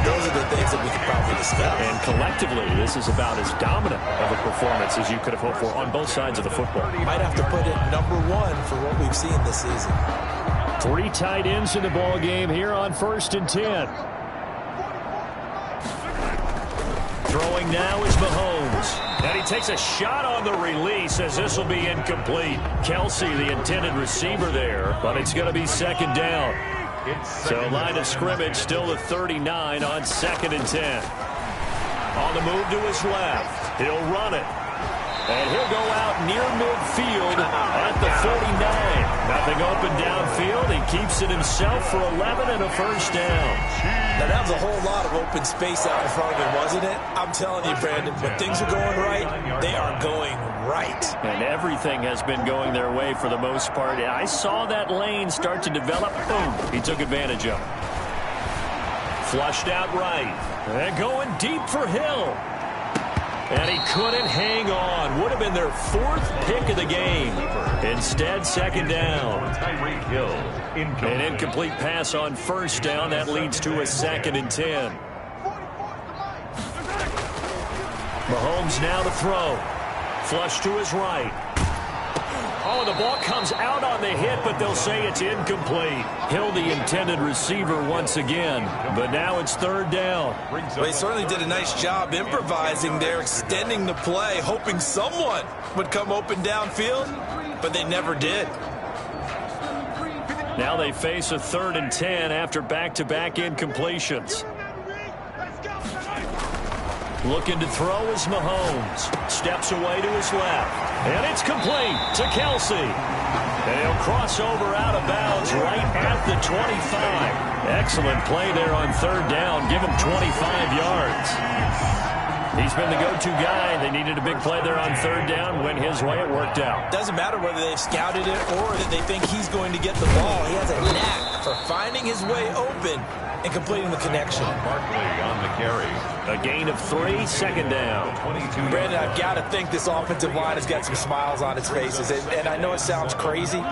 Those are the things that we could probably discuss.
And collectively, this is about as dominant of a performance as you could have hoped for on both sides of the football.
Might have to put it #1 for what we've seen this season.
3 tight ends in the ball game here on 1st and 10. Throwing now is Mahomes. And he takes a shot on the release as this will be incomplete. Kelsey, the intended receiver there, but it's going to be 2nd down. So line of scrimmage still the 39 on 2nd and 10. On the move to his left. He'll run it. And he'll go out near midfield at the 49. Nothing open downfield. He keeps it himself for 11 and a 1st down.
Now, that was a whole lot of open space out in front of him, wasn't it? I'm telling you, Brandon, when things are going right, they are going right.
And everything has been going their way for the most part. I saw that lane start to develop. Boom. He took advantage of it. Flushed out right. And going deep for Hill. And he couldn't hang on. Would have been their 4th pick of the game. Instead, 2nd down. An incomplete pass on 1st down. That leads to a 2nd and 10. Mahomes now to throw. Flush to his right. Oh, the ball comes out on the hit, but they'll say it's incomplete. Hill, the intended receiver once again, but now it's 3rd down.
Well, he certainly did a nice job improvising there, extending the play, hoping someone would come open downfield, but they never did.
Now they face a 3rd and 10 after back-to-back incompletions. Looking to throw is Mahomes. Steps away to his left. And it's complete to Kelsey. And he'll cross over out of bounds right at the 25. Excellent play there on 3rd down. Give him 25 yards. He's been the go-to guy. They needed a big play there on 3rd down. Went his way. It worked out.
Doesn't matter whether they've scouted it or that they think he's going to get the ball. He has a knack for finding his way open and completing the connection.
Barkley on the carry.
A gain of 3, 2nd down.
Brandon, I've got to think this offensive line has got some smiles on its faces. And I know it sounds crazy,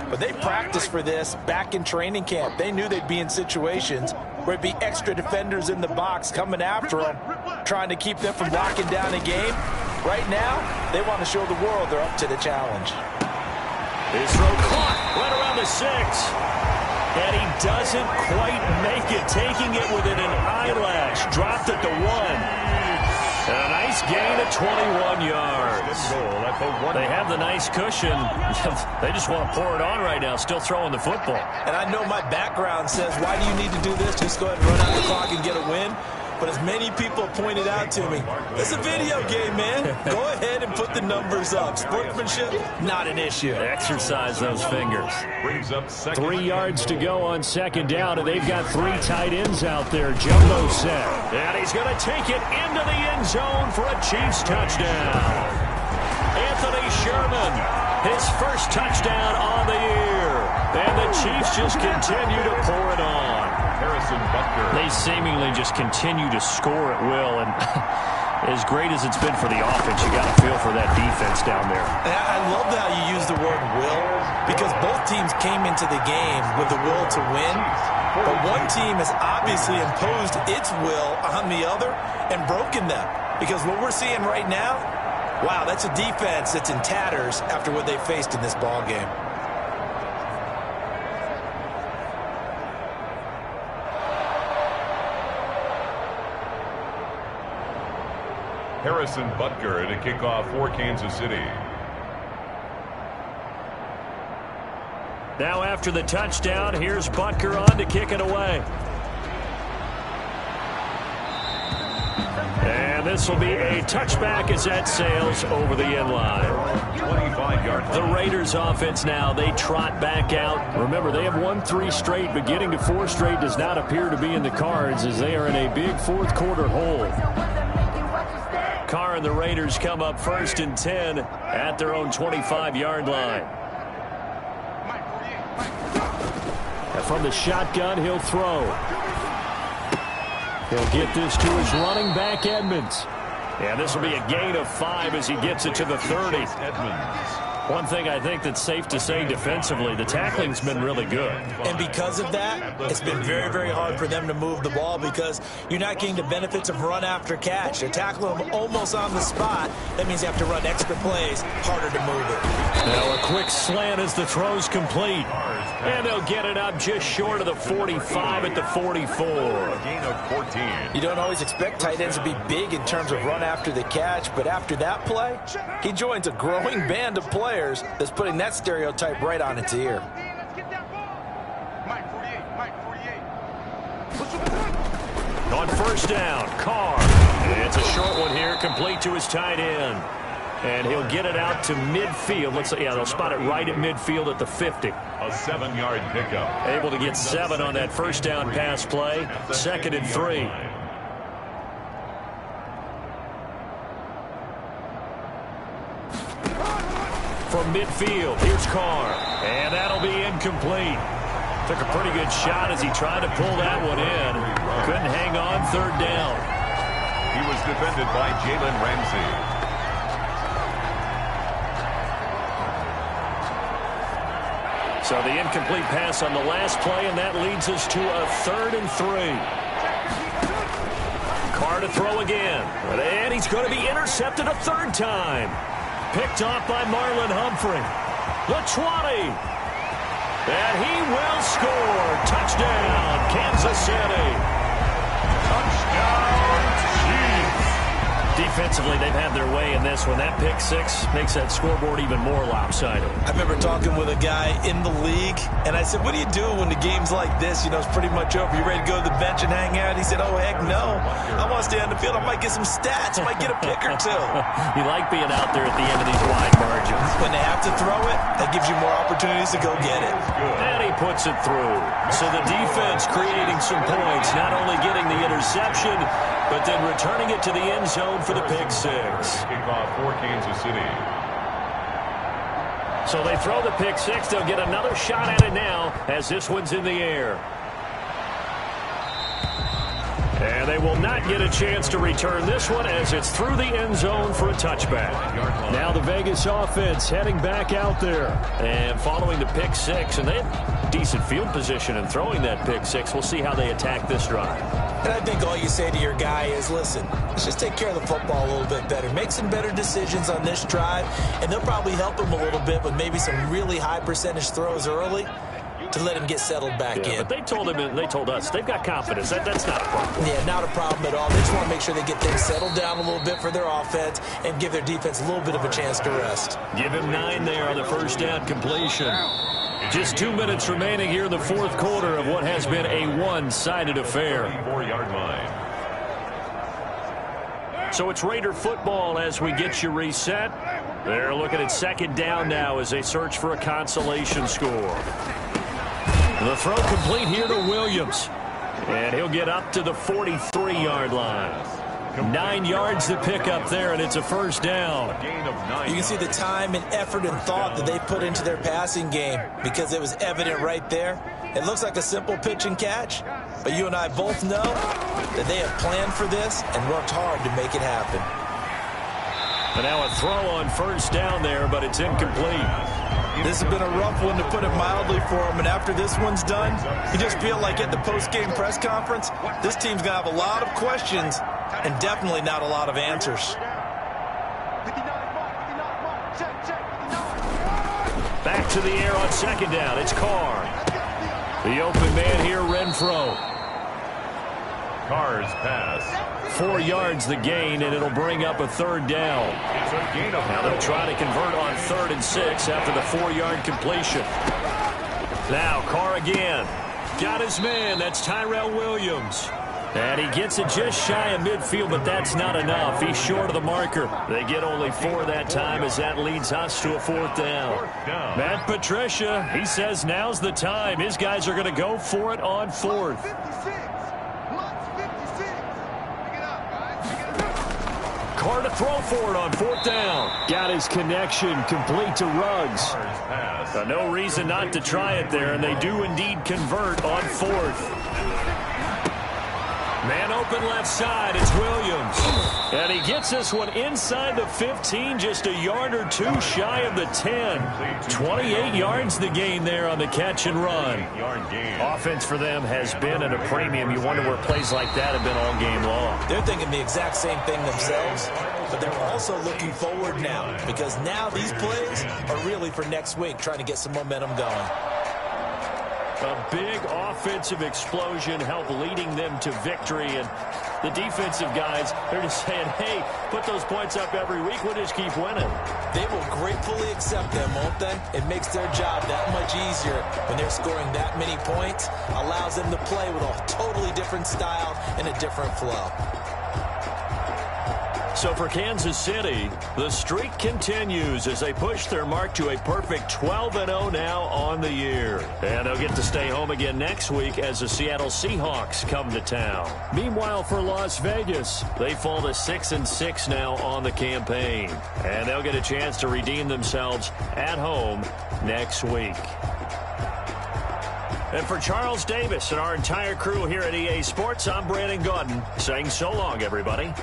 but they practiced for this back in training camp. They knew they'd be in situations where it'd be extra defenders in the box coming after them, trying to keep them from locking down a game. Right now, they want to show the world they're up to the challenge.
His throw caught right around the 6. And he doesn't quite make it, taking it within an eyelash. Dropped at the 1. And a nice gain of 21 yards. They have the nice cushion. They just want to pour it on right now, still throwing the football.
And I know my background says, why do you need to do this? Just go ahead and run out the clock and get a win. But as many people pointed out to me, it's a video game, man. Go ahead and put the numbers up. Sportsmanship, not an issue.
Exercise those fingers.
Brings up second.
3 yards to go on second down, and they've got 3 tight ends out there. Jumbo set.
And he's going to take it into the end zone for a Chiefs touchdown. Anthony Sherman, his first touchdown on the year. And the Chiefs just continue to pour it on.
Harrison Butker.
They seemingly just continue to score at will, and as great as it's been for the offense, you got to feel for that defense down there.
And I love how you use the word will, because both teams came into the game with the will to win, but one team has obviously imposed its will on the other and broken them, because what we're seeing right now, wow, that's a defense that's in tatters after what they faced in this ball game.
Harrison Butker to kick off for Kansas City.
Now after the touchdown, here's Butker on to kick it away. And this will be a touchback as that sails over the end line.
25-yard.
The Raiders offense now, they trot back out. Remember, they have won 3 straight, but getting to 4 straight does not appear to be in the cards as they are in a big fourth quarter hole. Carr and the Raiders come up 1st and 10 at their own 25-yard line.
And from the shotgun, he'll throw. He'll get this to his running back, Edmonds.
Yeah, this will be a gain of 5 as he gets it to the 30.
Edmonds.
One thing I think that's safe to say defensively, the tackling's been really good.
And because of that, it's been very, very hard for them to move the ball because you're not getting the benefits of run after catch. You're tackling them almost on the spot. That means you have to run extra plays, harder to move it.
Now a quick slant as the throw's complete. And they'll get it up just short of the 45 at the 44.
Gain of 14.
You don't always expect tight ends to be big in terms of run after the catch, but after that play, he joins a growing band of players that's putting that stereotype right on its ear.
Let's get that ball. Mike 48, Mike 48.
On first down, Carr. It's a short one here, complete to his tight end. And he'll get it out to midfield. Let's say, yeah, they'll spot it right at midfield at the 50.
A 7-yard pickup.
Able to get 7 on that first down pass play. 2nd and 3. From midfield, here's Carr. And that'll be incomplete. Took a pretty good shot as he tried to pull that one in. Couldn't hang on 3rd down.
He was defended by Jalen Ramsey.
So the incomplete pass on the last play, and that leads us to a 3rd and 3. Carr to throw again. And he's going to be intercepted a 3rd time. Picked off by Marlon Humphrey. The 20. And he will score. Touchdown, Kansas City. Touchdown, Chiefs. Defensively, they've had their way in this one. That pick 6 makes that scoreboard even more lopsided.
I remember talking with a guy in the league, and I said, what do you do when the game's like this? You know, it's pretty much over. You ready to go to the bench and hang out? He said, oh, heck no. I want to stay on the field. I might get some stats. I might get a pick or 2.
You like being out there at the end of these wide margins.
When they have to throw it, that gives you more opportunities to go get it.
And he puts it through. So the defense creating some points, not only getting the interception, but then returning it to the end zone for the pick 6.
Kickoff for Kansas City.
So they throw the pick 6. They'll get another shot at it now as this one's in the air. And they will not get a chance to return this one as it's through the end zone for a touchback.
Now the Vegas offense heading back out there.
And following the pick 6, and they have decent field position in throwing that pick 6. We'll see how they attack this drive.
And I think all you say to your guy is, listen, let's just take care of the football a little bit better. Make some better decisions on this drive, and they'll probably help him a little bit with maybe some really high percentage throws early. to let him get settled back in.
But they told us they've got confidence. That's not a problem.
Yeah, not a problem at all. They just want to make sure they get things settled down a little bit for their offense and give their defense a little bit of a chance to rest.
Give him 9 there on the first down completion. Just 2 minutes remaining here in the fourth quarter of what has been a one-sided affair.
4-yard line.
So it's Raider football as we get you reset. They're looking at second down now as they search for a consolation score. The throw complete here to Williams. And he'll get up to the 43-yard line. 9 yards to pick up there, and it's a first down.
You can see the time and effort and thought that they put into their passing game because it was evident right there. It looks like a simple pitch and catch, but you and I both know that they have planned for this and worked hard to make it happen.
And now a throw on first down there, but it's incomplete.
This has been a rough one, to put it mildly, for him. And after this one's done, you just feel like at the post-game press conference, this team's going to have a lot of questions and definitely not a lot of answers.
Back to the air on second down. It's Carr. The open man here, Renfro.
Carr's pass.
4 yards the gain, and it'll bring up a third down.
It's a gain of
Now they'll try to convert on 3rd and 6 after the 4-yard completion. Now Carr again. Got his man. That's Tyrell Williams. And he gets it just shy of midfield, but that's not enough. He's short of the marker. They get only 4 that time as that leads us to a 4th down. Matt Patricia, he says now's the time. His guys are going to go for it on 4th. Carr to throw for it on 4th down.
Got his connection complete to Ruggs.
No reason not to try it there, and they do indeed convert on 4th. Man open left side, it's Williams. And he gets this one inside the 15, just a yard or 2 shy of the 10. 28 yards the gain there on the catch and run. Offense for them has been at a premium. You wonder where plays like that have been all game long.
They're thinking the exact same thing themselves, but they're also looking forward now, because now these plays are really for next week, trying to get some momentum going.
A big offensive explosion helped leading them to victory, and the defensive guys, they're just saying, hey, put those points up every week, we'll just keep winning.
They will gratefully accept them, won't they? It makes their job that much easier when they're scoring that many points, allows them to play with a totally different style and a different flow.
So for Kansas City, the streak continues as they push their mark to a perfect 12-0 now on the year. And they'll get to stay home again next week as the Seattle Seahawks come to town. Meanwhile, for Las Vegas, they fall to 6-6 now on the campaign. And they'll get a chance to redeem themselves at home next week. And for Charles Davis and our entire crew here at EA Sports, I'm Brandon Gaudin saying so long, everybody.